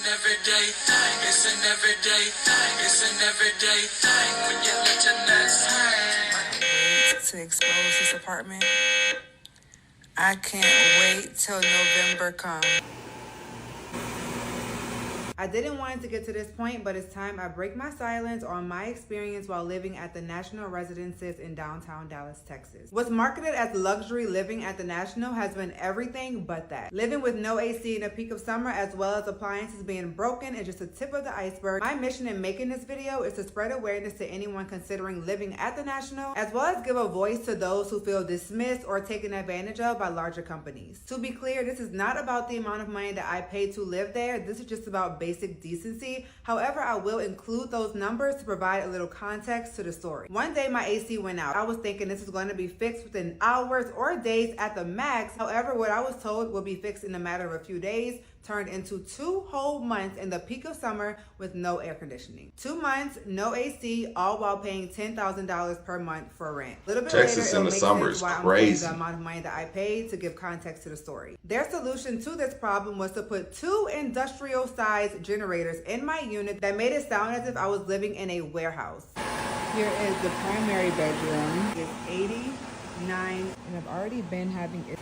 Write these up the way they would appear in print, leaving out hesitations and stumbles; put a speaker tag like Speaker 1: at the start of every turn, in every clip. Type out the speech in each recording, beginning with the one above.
Speaker 1: everyday thing. It's an everyday thing. It's an everyday thing. When you let your nuts hang. To expose this apartment. I can't wait till November comes.
Speaker 2: I didn't want it to get to this point, but it's time I break my silence on my experience while living at the National Residences in downtown Dallas, Texas. What's marketed as luxury living at the National has been everything but that. Living with no AC in the peak of summer, as well as appliances being broken, is just the tip of the iceberg. My mission in making this video is to spread awareness to anyone considering living at the National, as well as give a voice to those who feel dismissed or taken advantage of by larger companies. To be clear, this is not about the amount of money that I paid to live there. This is just about basic decency. However, I will include those numbers to provide a little context to the story. One day my AC went out. I was thinking this is going to be fixed within hours or days at the max. However, what I was told will be fixed in a matter of a few days turned into 2 whole months in the peak of summer with no air conditioning. 2 months, no AC, all while paying $10,000 per month for rent. A little bit
Speaker 3: Texas
Speaker 2: later,
Speaker 3: in the summer is crazy.
Speaker 2: The amount of money that I paid to give context to the story. Their solution to this problem was to put 2 industrial-sized generators in my unit that made it sound as if I was living in a warehouse. Here is the primary bedroom. It's 89, and I've already been having it.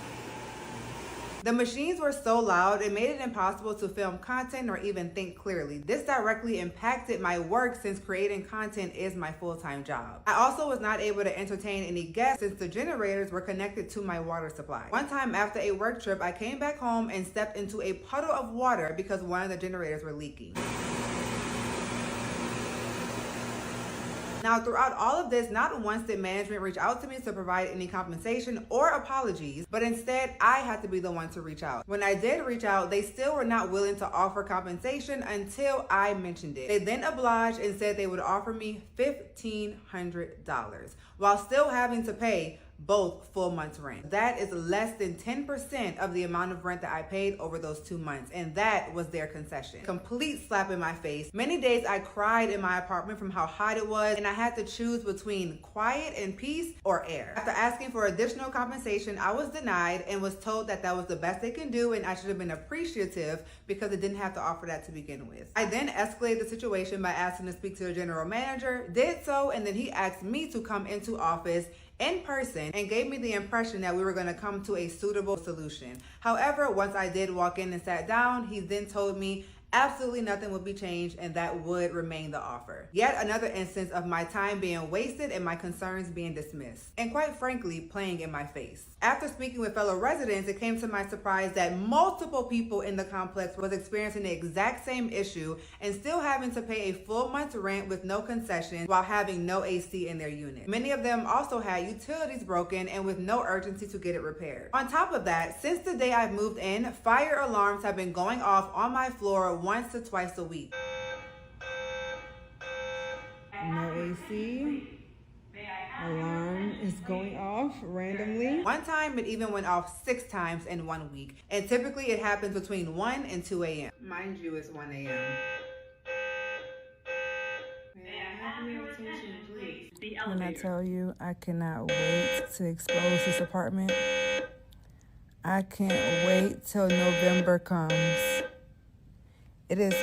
Speaker 2: The machines were so loud, it made it impossible to film content or even think clearly. This directly impacted my work since creating content is my full-time job. I also was not able to entertain any guests since the generators were connected to my water supply. One time after a work trip, I came back home and stepped into a puddle of water because one of the generators were leaking. Now, throughout all of this, not once did management reach out to me to provide any compensation or apologies, but instead I had to be the one to reach out. When I did reach out, they still were not willing to offer compensation until I mentioned it. They then obliged and said they would offer me $1,500 while still having to pay both full months rent. That is less than 10% of the amount of rent that I paid over those 2 months, and that was their concession. Complete slap in my face. Many days I cried in my apartment from how hot it was, and I had to choose between quiet and peace or air. After asking for additional compensation, I was denied and was told that that was the best they can do and I should have been appreciative because it didn't have to offer that to begin with. I then escalated the situation by asking to speak to the general manager, did so, and then he asked me to come into office in person and gave me the impression that we were going to come to a suitable solution. However, once I did walk in and sat down, he then told me absolutely nothing would be changed and that would remain the offer. Yet another instance of my time being wasted and my concerns being dismissed, and quite frankly, playing in my face. After speaking with fellow residents, it came to my surprise that multiple people in the complex was experiencing the exact same issue and still having to pay a full month's rent with no concessions while having no AC in their unit. Many of them also had utilities broken and with no urgency to get it repaired. On top of that, since the day I've moved in, fire alarms have been going off on my floor once to twice a week. No AC. Alarm is going off randomly. One time it even went off 6 times in 1 week. And typically it happens between 1 and 2 a.m. Mind you, it's 1 a.m.
Speaker 1: When I tell you I cannot wait to expose this apartment, I can't wait till November comes. It is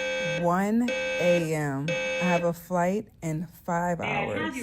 Speaker 1: 1 a.m. I have a flight in 5 hours.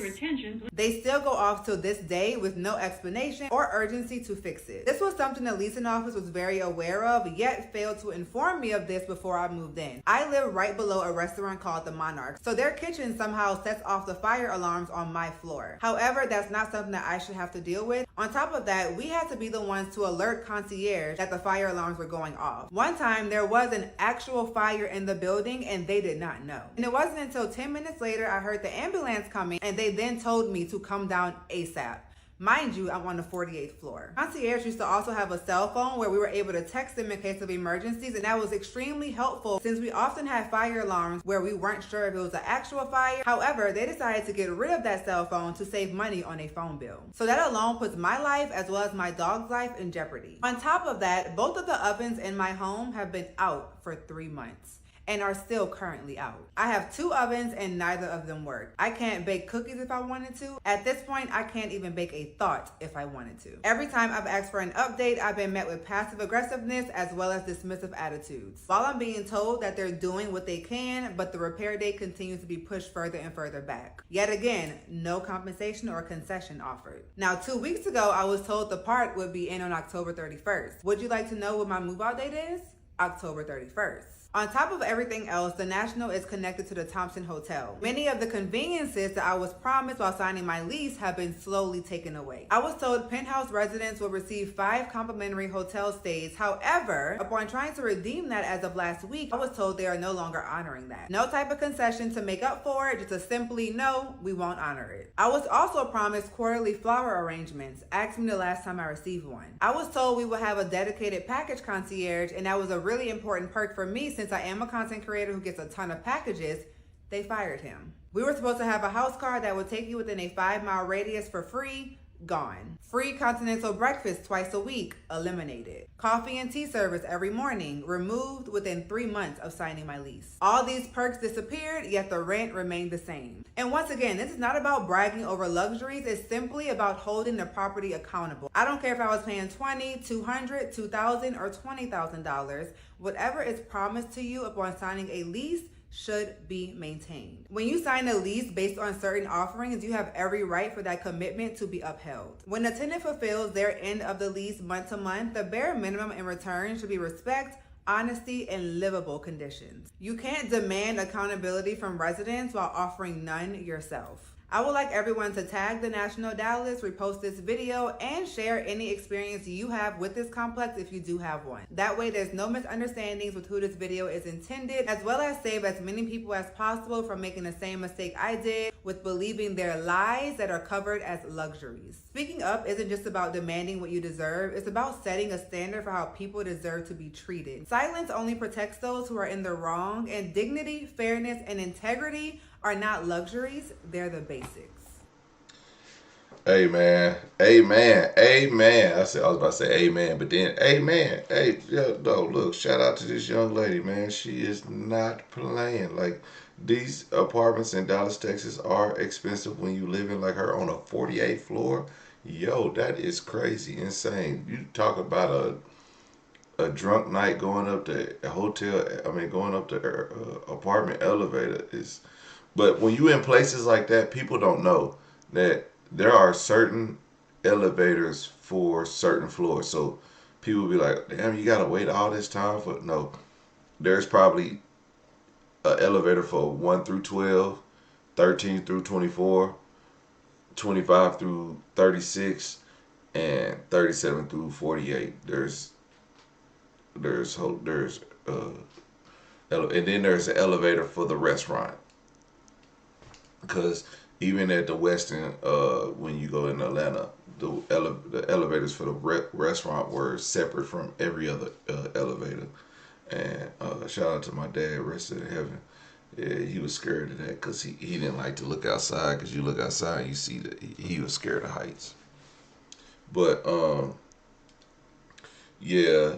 Speaker 2: They still go off till this day with no explanation or urgency to fix it. This was something the leasing office was very aware of, yet failed to inform me of this before I moved in. I live right below a restaurant called the Monarch, so their kitchen somehow sets off the fire alarms on my floor. However, that's not something that I should have to deal with. On top of that, we had to be the ones to alert concierge that the fire alarms were going off. One time, there was an actual fire in the building and they did not know. And it wasn't until 10 minutes later I heard the ambulance coming and they then told me to come down ASAP. Mind you, I'm on the 48th floor. Concierge used to also have a cell phone where we were able to text them in case of emergencies, and that was extremely helpful since we often had fire alarms where we weren't sure if it was an actual fire. However, they decided to get rid of that cell phone to save money on a phone bill. So that alone puts my life as well as my dog's life in jeopardy. On top of that, both of the ovens in my home have been out for 3 months. and are still currently out. I have 2 ovens and neither of them work. I can't bake cookies if I wanted to. At this point, I can't even bake a thought if I wanted to. Every time I've asked for an update, I've been met with passive aggressiveness as well as dismissive attitudes. While I'm being told that they're doing what they can, but the repair date continues to be pushed further and further back. Yet again, no compensation or concession offered. Now, 2 weeks ago, I was told the part would be in on October 31st. Would you like to know what my move-out date is? October 31st. On top of everything else, the National is connected to the Thompson Hotel. Many of the conveniences that I was promised while signing my lease have been slowly taken away. I was told penthouse residents will receive 5 complimentary hotel stays. However, upon trying to redeem that as of last week, I was told they are no longer honoring that. No type of concession to make up for it, just a simply no, we won't honor it. I was also promised quarterly flower arrangements. Ask me the last time I received one. I was told we would have a dedicated package concierge, and that was a really important perk for me since I am a content creator who gets a ton of packages. They fired him. We were supposed to have a house car that would take you within a 5-mile radius for free. Gone. Free continental breakfast twice a week. Eliminated. Coffee and tea service every morning. Removed within 3 months of signing my lease. All these perks disappeared, yet the rent remained the same. And once again, this is not about bragging over luxuries. It's simply about holding the property accountable. I don't care if I was paying $20, $200, $2,000, or $20,000. Whatever is promised to you upon signing a lease should be maintained. When you sign a lease based on certain offerings, you have every right for that commitment to be upheld. When a tenant fulfills their end of the lease month to month, the bare minimum in return should be respect, honesty, and livable conditions. You can't demand accountability from residents while offering none yourself. I would like everyone to tag the National Dallas, repost this video, and share any experience you have with this complex if you do have one. That way there's no misunderstandings with who this video is intended, as well as save as many people as possible from making the same mistake I did with believing their lies that are covered as luxuries. Speaking up isn't just about demanding what you deserve, it's about setting a standard for how people deserve to be treated. Silence only protects those who are in the wrong, and dignity, fairness, and integrity are not luxuries, they're the basics.
Speaker 3: Amen. Amen. Amen. I was about to say amen, but then amen. Hey, yeah, no, look, shout out to this young lady, man. She is not playing. Like, these apartments in Dallas, Texas are expensive when you live in like her on a 48th floor. Yo, that is crazy, insane. You talk about a drunk night going up the hotel, going up the apartment elevator is. But when you in places like that, people don't know that there are certain elevators for certain floors. So people be like, damn, you gotta wait all this time for. No, there's probably an elevator for 1 through 12, 13 through 24, 25 through 36, and 37 through 48. And then there's an elevator for the restaurant. Because even at the Westin, when you go in Atlanta, the elevators for the restaurant were separate from every other elevator. And shout out to my dad, rested in heaven. Yeah, he was scared of that because he didn't like to look outside, because you look outside and you see that he was scared of heights. But yeah,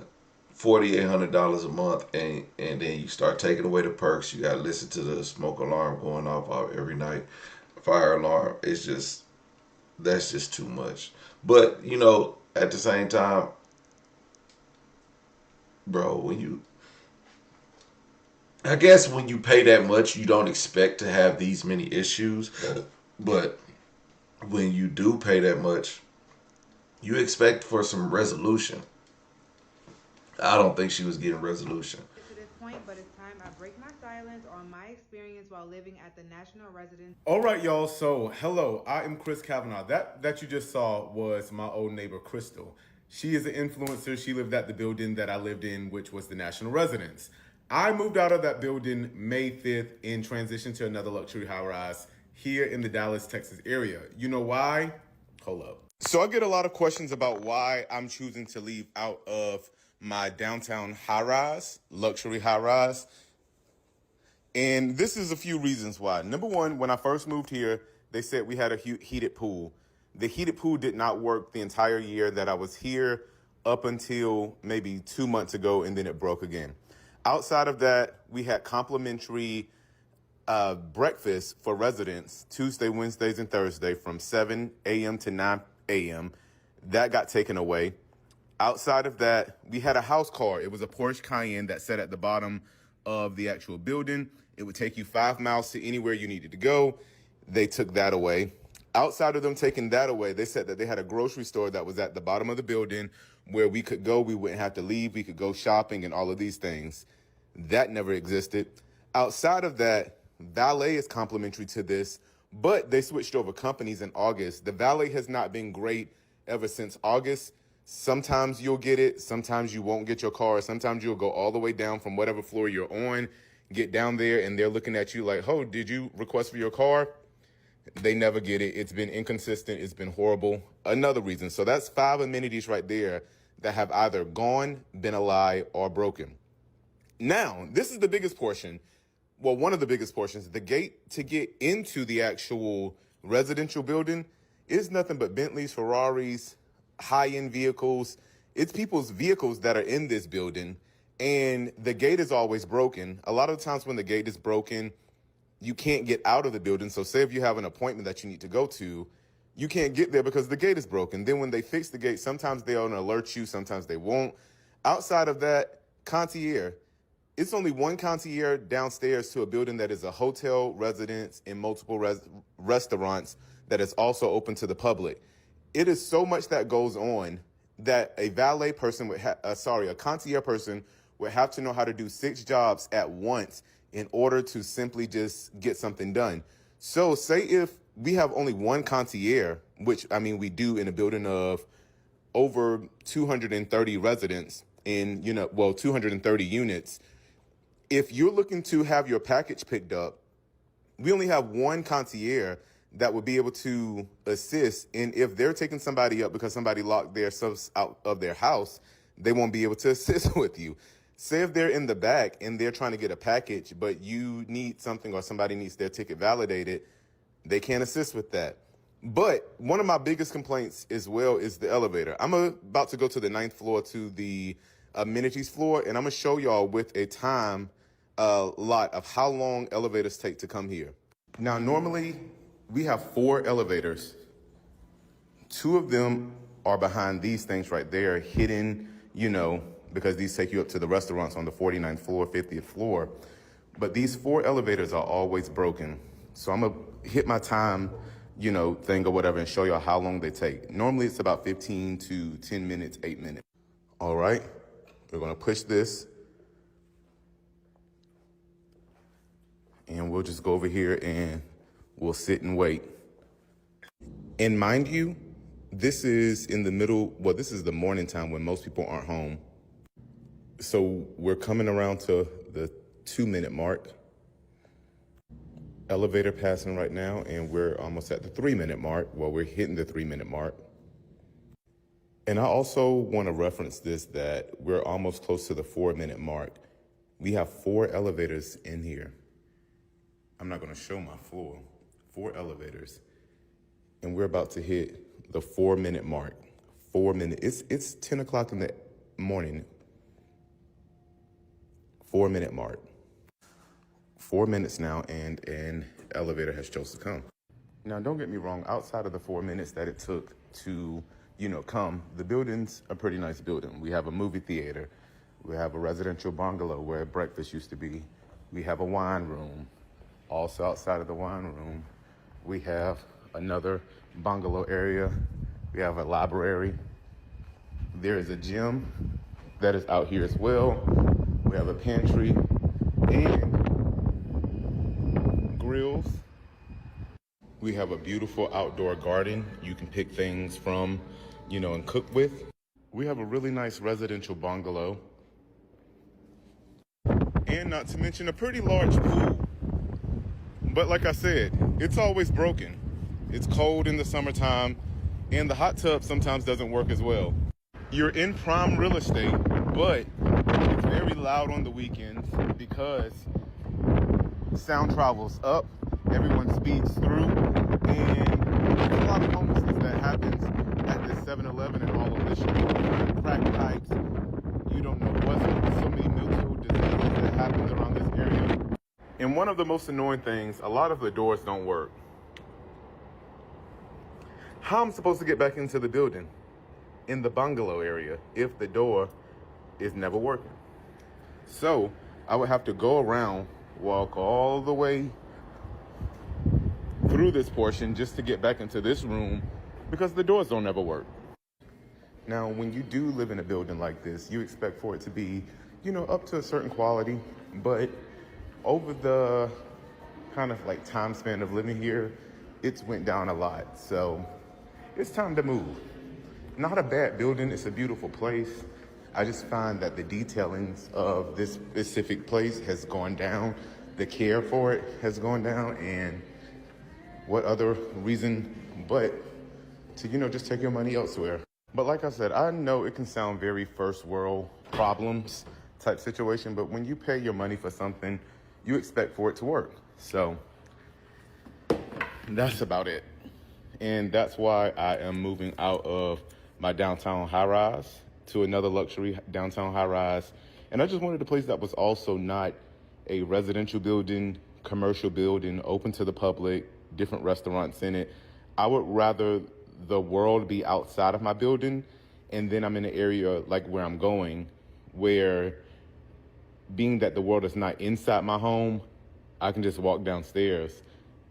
Speaker 3: $4,800 a month, and then you start taking away the perks. You gotta listen to the smoke alarm going off every night, fire alarm. That's just too much. But at the same time, bro, I guess when you pay that much, you don't expect to have these many issues. But when you do pay that much, you expect for some resolution. I don't think she was getting resolution.
Speaker 2: To this point, but it's time I break my silence on my experience while living at the National Residence.
Speaker 4: All right, y'all. So, hello, I am Chris Kavanaugh. That you just saw was my old neighbor, Crystal. She is an influencer. She lived at the building that I lived in, which was the National Residence. I moved out of that building May 5th and transitioned to another luxury high-rise here in the Dallas, Texas area. You know why? Hold up. So I get a lot of questions about why I'm choosing to leave out of my downtown high-rise, luxury high-rise. And this is a few reasons why. Number one, when I first moved here, they said we had a heated pool. The heated pool did not work the entire year that I was here up until maybe 2 months ago, and then it broke again. Outside of that, we had complimentary breakfast for residents Tuesday, Wednesdays, and Thursday from 7 a.m. to 9 a.m. That got taken away. Outside of that, we had a house car. It was a Porsche Cayenne that sat at the bottom of the actual building. It would take you 5 miles to anywhere you needed to go. They took that away. Outside of them taking that away, they said that they had a grocery store that was at the bottom of the building where we could go. We wouldn't have to leave. We could go shopping and all of these things. That never existed. Outside of that, valet is complimentary to this, but they switched over companies in August. The valet has not been great ever since August. Sometimes you'll get it. Sometimes you won't get your car. Sometimes you'll go all the way down from whatever floor you're on, get down there, and they're looking at you like, oh, did you request for your car? They never get it. It's been inconsistent. It's been horrible. Another reason. So that's 5 amenities right there that have either gone, been a lie, or broken. Now, this is the biggest portion. Well, one of the biggest portions. The gate to get into the actual residential building is nothing but Bentleys, Ferraris, high-end vehicles. It's people's vehicles that are in this building, and the gate is always broken. A lot of the times when the gate is broken, you can't get out of the building. So say if you have an appointment that you need to go to, you can't get there because the gate is broken. Then when they fix the gate, sometimes they'll alert you, sometimes they won't. Outside of that, concierge. It's only one concierge downstairs to a building that is a hotel, residence, and multiple restaurants that is also open to the public. It is so much that goes on that a valet person would a concierge person would have to know how to do 6 jobs at once in order to simply just get something done. So say if we have only one concierge, which I mean we do in a building of over 230 residents in 230 units. If you're looking to have your package picked up, we only have one concierge that would be able to assist. And if they're taking somebody up because somebody locked their stuff out of their house, they won't be able to assist with you. Say if they're in the back and they're trying to get a package, but you need something or somebody needs their ticket validated, they can't assist with that. But one of my biggest complaints as well is the elevator. I'm about to go to the 9th floor to the amenities floor, and I'm going to show y'all with a time lot of how long elevators take to come here. Now, normally we have 4 elevators. 2 of them are behind these things right there, hidden, because these take you up to the restaurants on the 49th floor, 50th floor. But these 4 elevators are always broken. So I'm gonna hit my time, thing or whatever and show y'all how long they take. Normally it's about 15 to 10 minutes, 8 minutes. All right, we're gonna push this. And we'll just go over here and we'll sit and wait. And mind you, this is in the middle, this is the morning time when most people aren't home. So we're coming around to the 2-minute mark. Elevator passing right now, and we're almost at the 3-minute mark. Well, we're hitting the 3-minute mark. And I also want to reference this, that we're almost close to the 4-minute mark. We have 4 elevators in here. I'm not going to show my floor. 4 elevators. And we're about to hit the 4-minute mark. 4 minutes. It's 10 o'clock in the morning. 4-minute mark. 4 minutes now, and an elevator has chosen to come. Now, don't get me wrong. Outside of the 4 minutes that it took to, come, the building's a pretty nice building. We have a movie theater. We have a residential bungalow where breakfast used to be. We have a wine room. Also outside of the wine room, we have another bungalow area. We have a library. There is a gym that is out here as well. We have a pantry and grills. We have a beautiful outdoor garden you can pick things from, and cook with. We have a really nice residential bungalow. And not to mention a pretty large pool. But like I said, it's always broken. It's cold in the summertime, and the hot tub sometimes doesn't work as well. You're in prime real estate, but it's very loud on the weekends because sound travels up, everyone speeds through, and there's a lot of homelessness that happens at this 7-Eleven and all of this street. Crack pipes, you don't know what's so many mental diseases And one of the most annoying things, a lot of the doors don't work. How am I supposed to get back into the building in the bungalow area if the door is never working? So I would have to go around, walk all the way through this portion just to get back into this room because the doors don't ever work. Now, when you do live in a building like this, you expect for it to be, up to a certain quality, but over the kind of like time span of living here, it's went down a lot. So it's time to move. Not a bad building, it's a beautiful place. I just find that the detailings of this specific place has gone down. The care for it has gone down, and what other reason but to, just take your money elsewhere. But like I said, I know it can sound very first world problems type situation, but when you pay your money for something, you expect for it to work. So that's about it. And that's why I am moving out of my downtown high-rise to another luxury downtown high-rise. And I just wanted a place that was also not a residential building, commercial building, open to the public, different restaurants in it. I would rather the world be outside of my building, and then I'm in an area like where I'm going, where being that the world is not inside my home, I can just walk downstairs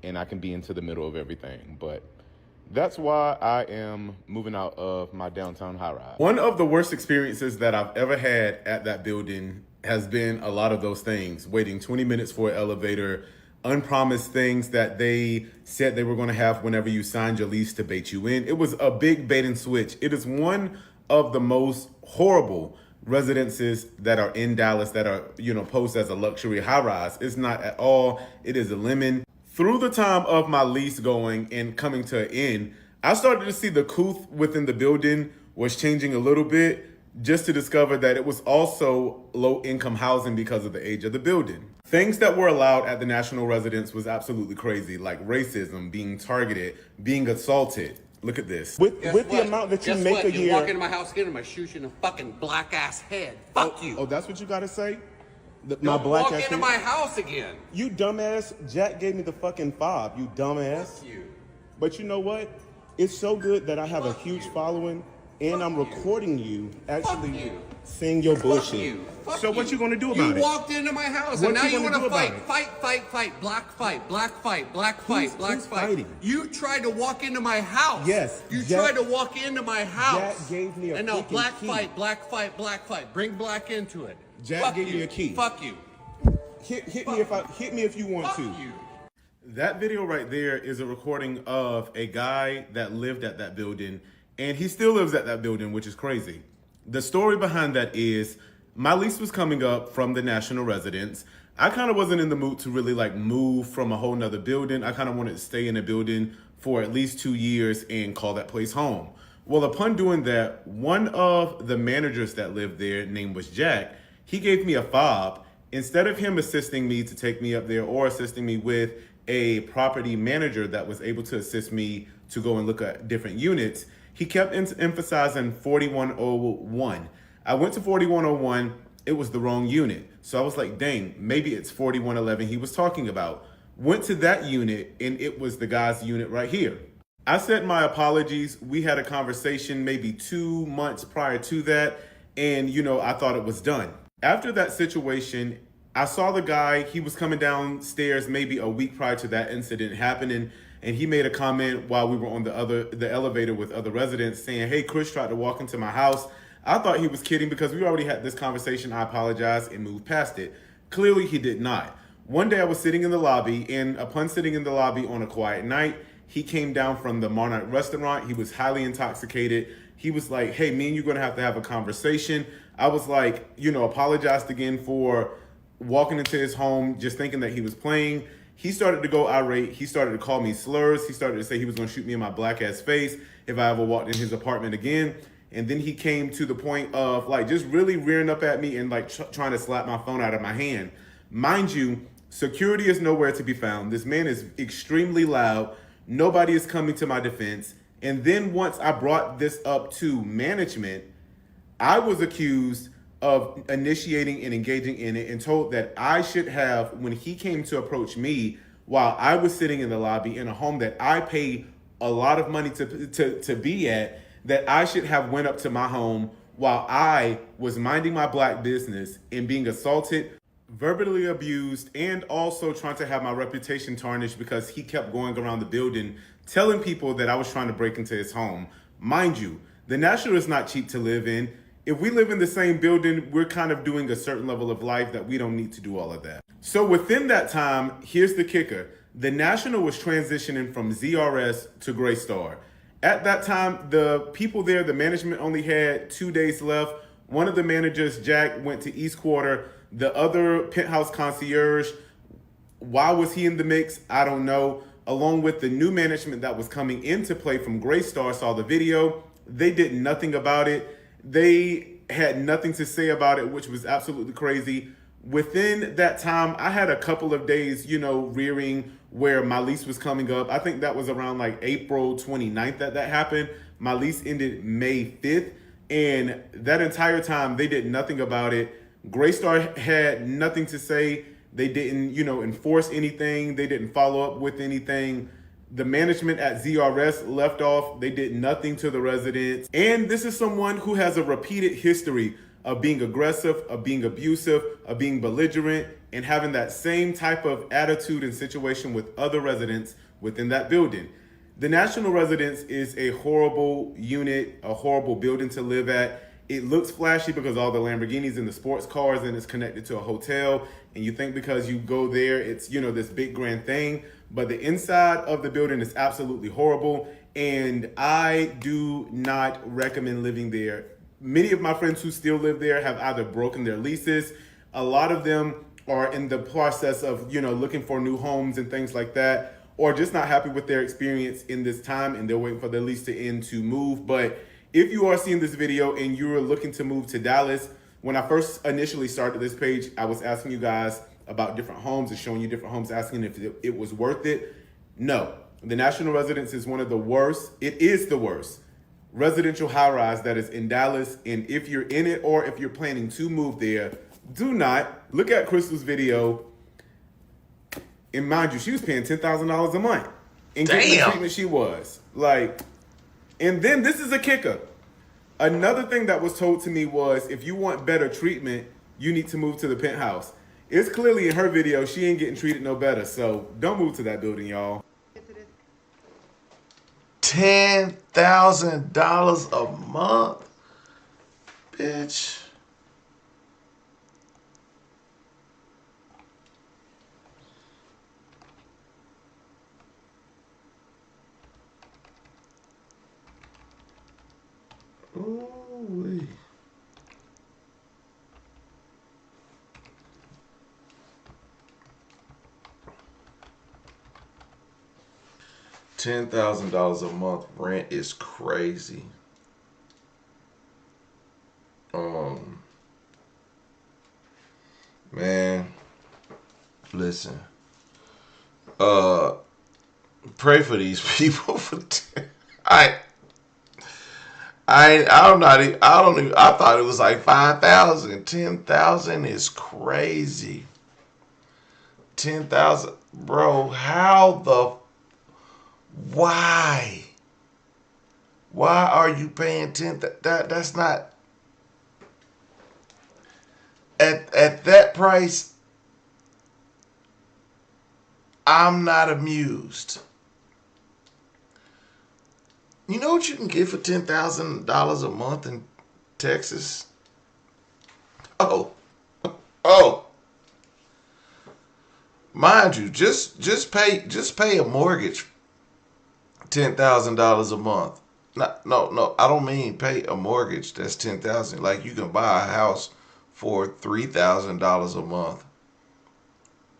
Speaker 4: and I can be into the middle of everything. But that's why I am moving out of my downtown high-rise. One of the worst experiences that I've ever had at that building has been a lot of those things. Waiting 20 minutes for an elevator, unpromised things that they said they were going to have whenever you signed your lease to bait you in. It was a big bait and switch. It is one of the most horrible residences that are in Dallas that are, posed as a luxury high-rise. It's not at all. It is a lemon. Through the time of my lease going and coming to an end, I started to see the couth within the building was changing a little bit, just to discover that it was also low-income housing because of the age of the building. Things that were allowed at the national residence was absolutely crazy, like racism, being targeted, being assaulted. Look at this.
Speaker 5: With the amount that you make a year.
Speaker 6: You walk into my house again, I'm gonna shoot you in the fucking black ass head. Fuck you.
Speaker 5: Oh, that's what you gotta say?
Speaker 6: My black ass walk into my house again.
Speaker 5: You dumbass. Jack gave me the fucking fob, you dumbass.
Speaker 6: Fuck you.
Speaker 5: But you know what? It's so good that I have a huge following, and I'm recording you actually saying your bullshit. So what you gonna do about it?
Speaker 6: You walked into my house and now you want to fight. Fight. Black fight.
Speaker 5: Who's fighting?
Speaker 6: You tried to walk into my house.
Speaker 5: Yes.
Speaker 6: You tried to walk into my house.
Speaker 5: Jack gave me a
Speaker 6: and now black
Speaker 5: key.
Speaker 6: fight. Bring black into it.
Speaker 5: Jack gave me a key.
Speaker 6: Fuck you.
Speaker 5: Hit me if you want to.
Speaker 6: You.
Speaker 4: That video right there is a recording of a guy that lived at that building, and he still lives at that building, which is crazy. The story behind that is my lease was coming up from the national residence. I kind of wasn't in the mood to really move from a whole nother building. I kind of wanted to stay in a building for at least 2 years and call that place home. Well, upon doing that, one of the managers that lived there, named was Jack, he gave me a fob. Instead of him assisting me to take me up there or assisting me with a property manager that was able to assist me to go and look at different units, he kept emphasizing 4101. I went to 4101, it was the wrong unit. So I was like, dang, maybe it's 4111 he was talking about. Went to that unit and it was the guy's unit right here. I sent my apologies. We had a conversation maybe 2 months prior to that, and I thought it was done. After that situation, I saw the guy, he was coming downstairs maybe a week prior to that incident happening, and he made a comment while we were on the elevator with other residents saying, hey, Chris tried to walk into my house. I thought he was kidding because we already had this conversation. I apologized and moved past it. Clearly he did not. One day I was sitting in the lobby, and upon sitting in the lobby on a quiet night, he came down from the Monarch restaurant. He was highly intoxicated. He was like, hey, me and you're gonna have to have a conversation. I was like, apologized again for walking into his home, just thinking that he was playing. He started to go irate. He started to call me slurs. He started to say he was gonna shoot me in my black ass face if I ever walked in his apartment again. And then he came to the point of just really rearing up at me and trying to slap my phone out of my hand. Mind you, security is nowhere to be found. This man is extremely loud. Nobody is coming to my defense. And then once I brought this up to management, I was accused of initiating and engaging in it, and told that I should have, when he came to approach me while I was sitting in the lobby in a home that I paid a lot of money to be at, that I should have went up to my home while I was minding my black business and being assaulted, verbally abused, and also trying to have my reputation tarnished because he kept going around the building telling people that I was trying to break into his home. Mind you, the National is not cheap to live in. If we live in the same building, we're kind of doing a certain level of life that we don't need to do all of that. So within that time, here's the kicker. The National was transitioning from ZRS to Gray Star. At that time, the people there, the management only had 2 days left. One of the managers, Jack, went to East Quarter. The other penthouse concierge, why was he in the mix? I don't know. Along with the new management that was coming into play from Gray Star, saw the video. They did nothing about it. They had nothing to say about it, which was absolutely crazy. Within that time, I had a couple of days, rearing where my lease was coming up. I think that was around like April 29th that happened. My lease ended May 5th. And that entire time, they did nothing about it. Gray Star had nothing to say. They didn't, enforce anything. They didn't follow up with anything. The management at ZRS left off. They did nothing to the residents. And this is someone who has a repeated history of being aggressive, of being abusive, of being belligerent, and having that same type of attitude and situation with other residents within that building. The National Residence is a horrible unit, a horrible building to live at. It looks flashy because all the Lamborghinis and the sports cars, and it's connected to a hotel. And you think because you go there, it's, this big grand thing. But the inside of the building is absolutely horrible. And I do not recommend living there. Many of my friends who still live there have either broken their leases. A lot of them are in the process of, looking for new homes and things like that, or just not happy with their experience in this time, and they're waiting for their lease to end to move. But if you are seeing this video and you're looking to move to Dallas, when I first initially started this page, I was asking you guys about different homes and showing you different homes, asking if it was worth it. No, the National Residence is one of the worst. It is the worst residential high-rise that is in Dallas. And if you're in it or if you're planning to move there, do not look at Crystal's video. And mind you, she was paying $10,000 a month and getting the treatment she was. And then this is a kicker. Another thing that was told to me was, if you want better treatment, you need to move to the penthouse. It's clearly in her video, she ain't getting treated no better. So don't move to that building, y'all.
Speaker 3: $10,000 a month, bitch. Ooh-wee. $10,000 a month rent is crazy. Man, listen. Pray for these people. I thought it was like 5,000. 10,000 is crazy. 10,000, bro. Why are you paying 10,000? That's not at that price. I'm not amused. You know what you can get for $10,000 a month in Texas? Oh. Mind you, just pay a mortgage $10,000 a month. No, I don't mean pay a mortgage that's $10,000. Like, you can buy a house for $3,000 a month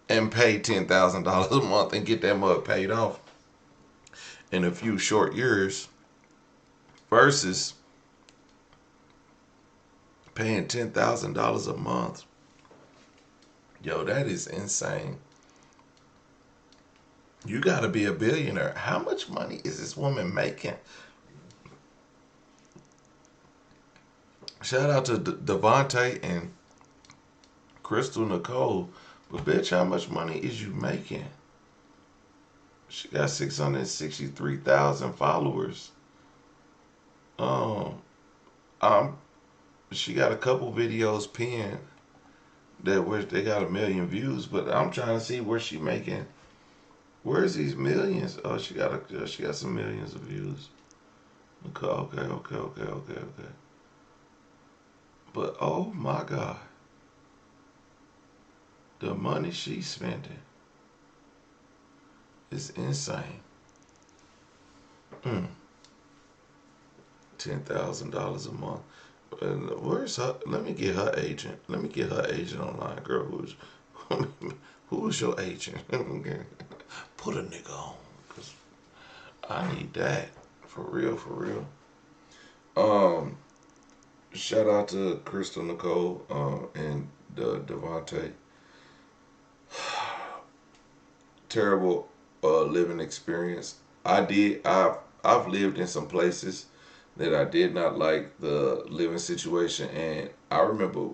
Speaker 3: and pay $10,000 a month and get that mug paid off in a few short years, versus paying $10,000 a month. Yo, that is insane. You gotta be a billionaire. How much money is this woman making? Shout out to Devontae and Crystal Nicole. But bitch, how much money is you making? She got 663,000 followers. Um, um, she got a couple videos pinned that where they got 1 million views. But I'm trying to see where she making. Where's these millions? Oh, she got some millions of views. Okay. But oh my God, the money she's spending is insane. $10,000 a month. And where's her? Let me get her agent. Let me get her agent online, girl. Who's your agent? Put a nigga on, cause I need that for real. Shout out to Crystal Nicole and Devontae. Terrible living experience. I've lived in some places that I did not like the living situation, and I remember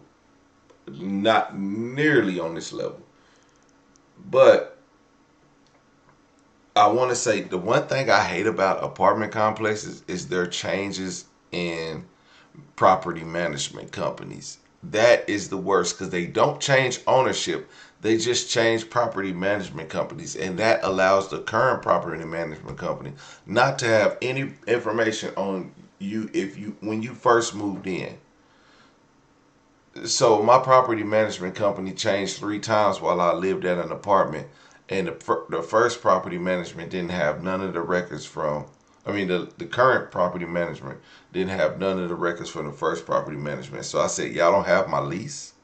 Speaker 3: not nearly on this level. But I want to say the one thing I hate about apartment complexes is their changes in property management companies. That is the worst because they don't change ownership. They just change property management companies, and that allows the current property management company not to have any information on you when you first moved in. So my property management company changed 3 times while I lived at an apartment, and the first property management didn't have none of the records from. I mean, the current property management didn't have none of the records from the first property management. So I said, y'all don't have my lease.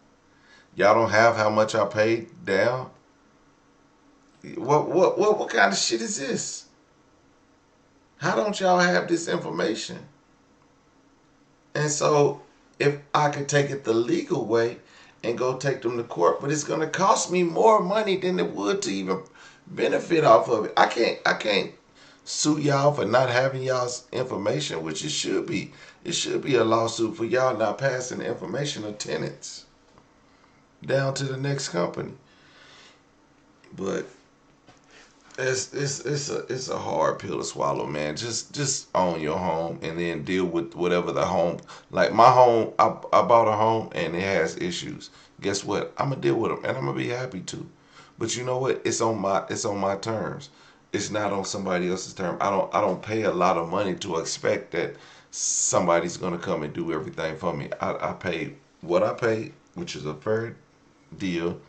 Speaker 3: Y'all don't have how much I paid down. What kind of shit is this? How don't y'all have this information? And so if I could take it the legal way and go take them to court, but it's gonna cost me more money than it would to even benefit off of it. I can't sue y'all for not having y'all's information, which it should be. It should be a lawsuit for y'all not passing the information of tenants down to the next company. But it's a hard pill to swallow, man. Just own your home and then deal with whatever the home. Like my home, I bought a home and it has issues. Guess what? I'm gonna deal with them and I'm gonna be happy to. But you know what? It's on my terms. It's not on somebody else's term. I don't pay a lot of money to expect that somebody's gonna come and do everything for me. I pay what I pay, which is a fair deal,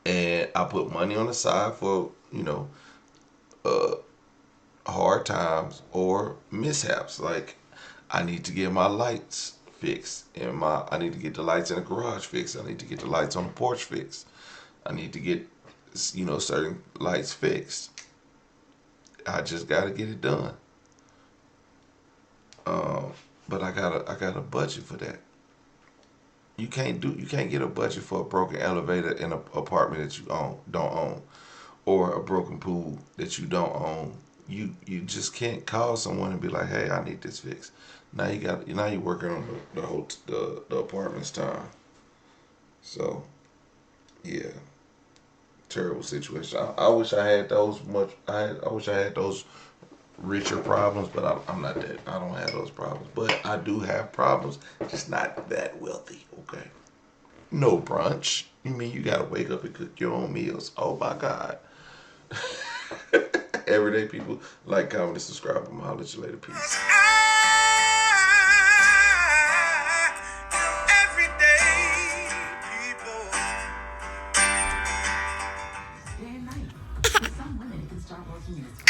Speaker 3: and I put money on the side for hard times or mishaps. Like I need to get my lights fixed, and I need to get the lights in the garage fixed. I need to get the lights on the porch fixed. I need to get certain lights fixed. I just gotta get it done. But I got a budget for that. You can't get a budget for a broken elevator in an apartment that you don't own, or a broken pool that you don't own. You just can't call someone and be like, hey, I need this fixed. Now you're working on the apartment's time. So yeah, terrible situation. I wish I had those I wish I had those richer problems, but I'm not that. I don't have those problems, but I do have problems. Just not that wealthy. Okay. No brunch. You mean you gotta wake up and cook your own meals? Oh my God. Everyday people, like, comment, and subscribe. I'm gonna holler at you later. Peace.
Speaker 7: Everyday people. Day and night. For some women, it can start working in its